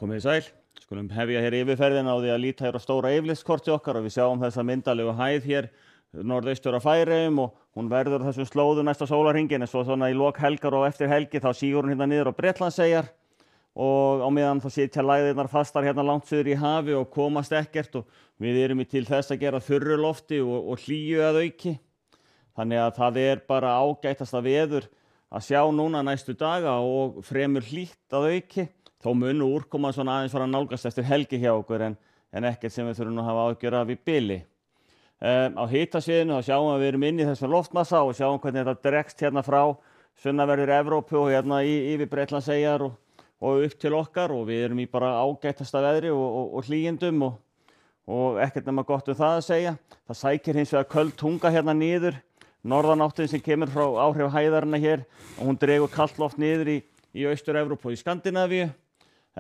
Komið þið sæl. Skulum hefja hér yfirferðina á því að líta hér á stóra yfirlitskorti okkar og við sjáum þessa myndalegu hæð hér norðaustur af Færeyjum og hún verður á þessum slóðum næsta sólarhringinn, en svo svona í lok helgar og eftir helgi þá sígur hún hérna niður á Bretlandseyjar og á meðan þá sitja lægðirnar fastar hérna langt suður í hafi og komast ekkert, og við erum til þess að gera þurru lofti og hlýju að auki. Þannig að það er bara ágætasta veður að sjá núna næstu daga og fremur hlýtt að auki. Þó mun úrkoma svona aðeins fara að nálgast eftir helgi hjá okkur en ekkert sem við þurfum að hafa áhyggjur af í bili. Á hitasviðinu þá sjáum við að við erum inn í þessum loftmassa og sjáum hvernig þetta dregst hérna frá sunnanverðri Evrópu og hérna yfir Bretlandseyjar og upp til okkar, og við erum í bara ágætasta veðri og hlýindum og ekkert nema gott það að segja. Það sækir hins vegar köld tunga hérna niður, norðanáttin sem kemur frá áhrif hæðarinnar hér, og hún dregur kalt loft niður í Austur-Evrópu og í Skandinavíu.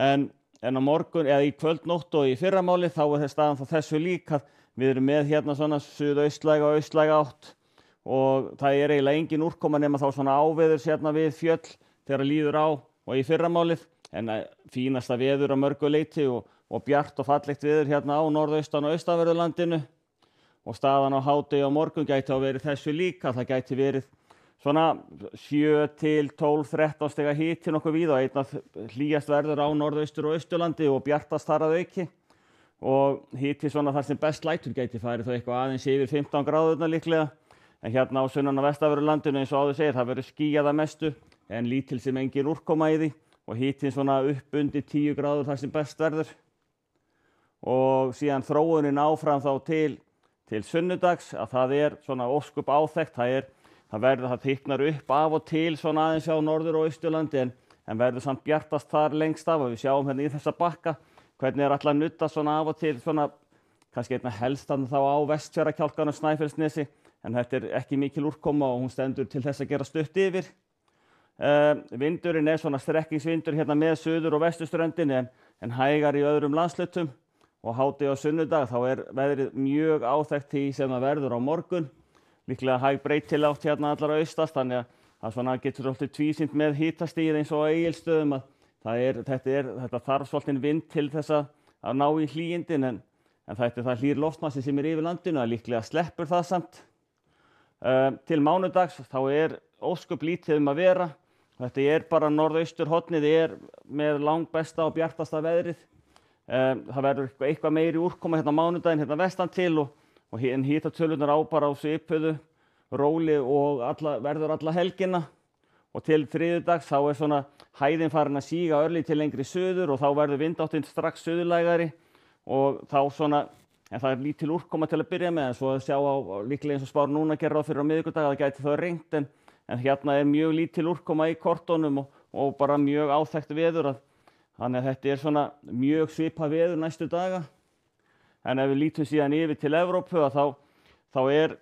En á morgun eða í kvöldnótt og í fyrramálið þá er staðan þá þessu líka. Við erum með hérna svona suðaustlæga og austlæga átt og það er eiginlega engin úrkoma nema þá svona áveðurs hérna við fjöll þegar líður á og í fyrramálið, en fínasta veður á mörgu leyti og bjart og fallegt veður hérna á norðaustan og austanverðu og staðan á hádegi á morgun gæti á verið þessu líka. Það gæti verið svona 7 til 12, 13 stiga hiti nokkuð víða og einna hlýjast verður á norðaustur og austurlandi og bjartast þar að auki, og hiti svona þar sem best lætur gæti farið þá eitthvað aðeins yfir 15 gráðurnar líklega. En hérna á sunnan og vestanverðu landinu eins og áður segir, það verður skýjað að mestu en lítil sem engin úrkoma í því og hitin svona upp undir 10 gráður þar sem best verður. Og síðan þróunin áfram þá til sunnudags að það er svona óskup áþekkt. Það þykknar upp af og til svona aðeins á norður og austurlandi en verður samt bjartast þar lengst af, og við sjáum hérna í þessa bakka hvernig alltaf nutta svona af og til svona kannski einna helst þá á Vestfjarðakjálkanum Snæfellsnesi, en þetta er ekki mikil úrkoma og hún stendur til þess að gera stutt yfir. Vindurinn er svona strekkingsvindur hérna með suður og vesturströndinni en hægar í öðrum landshlutum, og hádegi á sunnudag þá er veðrið mjög áþekkt því sem það verður á morgun. Líklega hæg breytilátt hérna allar austast, þannig að svona getur alltaf tvísýnt með hitastigið eins og á Egilsstöðum að þetta þarf svolítið vind til þess að ná í hlýindin, en þetta er það hlýr loftmassi sem er yfir landinu að líklega sleppur það samt. Til mánudags þá er ósköp lítið að vera. Þetta er bara norðausturhornið er með langbesta og bjartasta veðrið. Það verður eitthvað meiri úrkoma hérna mánudaginn hérna vestan til en hitatölunar á bara á svipuðu róli og verður alla helgina, og til þriðjudags þá er svona hæðin farin að síga örlítið lengri suður og þá verður vindáttin strax suðurlægari og þá svona, en það er lítil úrkoma til að byrja með, en svo að sjá á líklega eins og spár núna gerir ráð fyrir á miðvikudag að það gæti þá rignt, en hérna er mjög lítil úrkoma í kortunum og bara mjög áþekkt veður, þannig að þetta er svona mjög svipað veður næstu daga. En ef við lítum síðan yfir til Evrópu þá er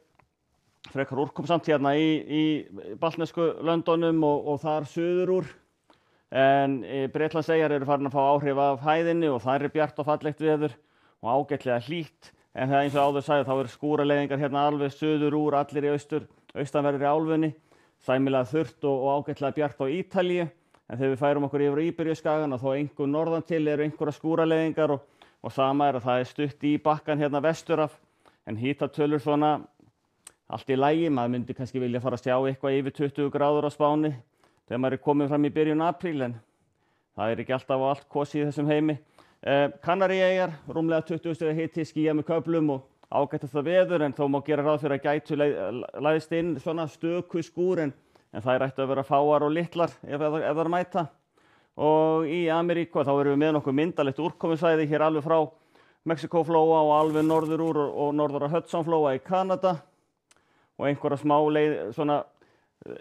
frekar úrkomsamt hérna í baltnesku löndunum og þar suður úr. En Bretlandseyjar eru farin að fá áhrif af hæðinni og þar er bjart og fallegt veður og ágætlega hlýtt. En það eins og áður sagði, þá eru skúraleiðingar hérna alveg suður úr, allir í austanverðri álfunni. Sæmilega þurrt og ágætlega bjart á Ítalíu. En þegar við færum okkur yfir á Íberíuskagann þá einhver norðan til eru einhverja skúraleiðingar og sama er að það er stutt í bakkan hérna vestur af, en hitatölur svona allt í lagi. Maður myndi kannski vilja fara að sjá eitthvað yfir 20 gráður á Spáni þegar maður er komið fram í byrjun apríl, en það er ekki alltaf á allt kosið í þessum heimi. Kanaríeyjar, rúmlega 20 stiga hiti, skýjað með köflum og ágætasta veður, en þó má gera ráð fyrir að gætu læðist inn svona stöku skúr, en þær ættu að vera fáar og litlar ef þær mæta. Og í Ameríku þá erum við með nokkuð myndalegt úrkomusvæði hér alveg frá Mexíkóflóa og alveg norður úr og norður á Hudsonflóa í Kanada, og einhverja smá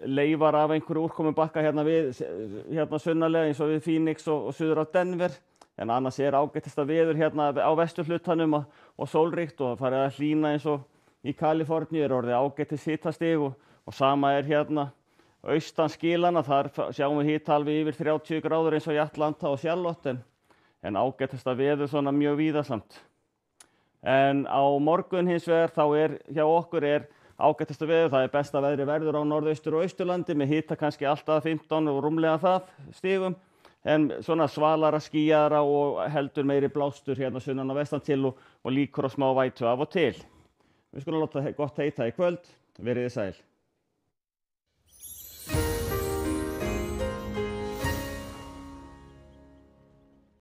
leifar af einhverju úrkomubakka hérna sunnalega eins og við Phoenix og suður á Denver, en annars er ágætasta veður hérna á vesturhlutanum og sólríkt, og það farið að hlýna eins og í Kaliforníu er orðið ágætis hitastig og sama er hérna austan skilana, þar sjáum við hita alveg yfir 30 gráður eins og í Atlanta og Charlotte, en ágætasta veður svona mjög víðasamt. En á morgun hins vegar þá hjá okkur ágætasta veður, það er besta veðri verður á norðaustur og austurlandi með hita kannski alltaf 15 og rúmlega það stigum, en svona svalara, skýjara og heldur meiri blástur hérna sunnan og vestan til og líkur á smá vætu af og til. Við skulum láta gott heita í kvöld. Verið þið sæl.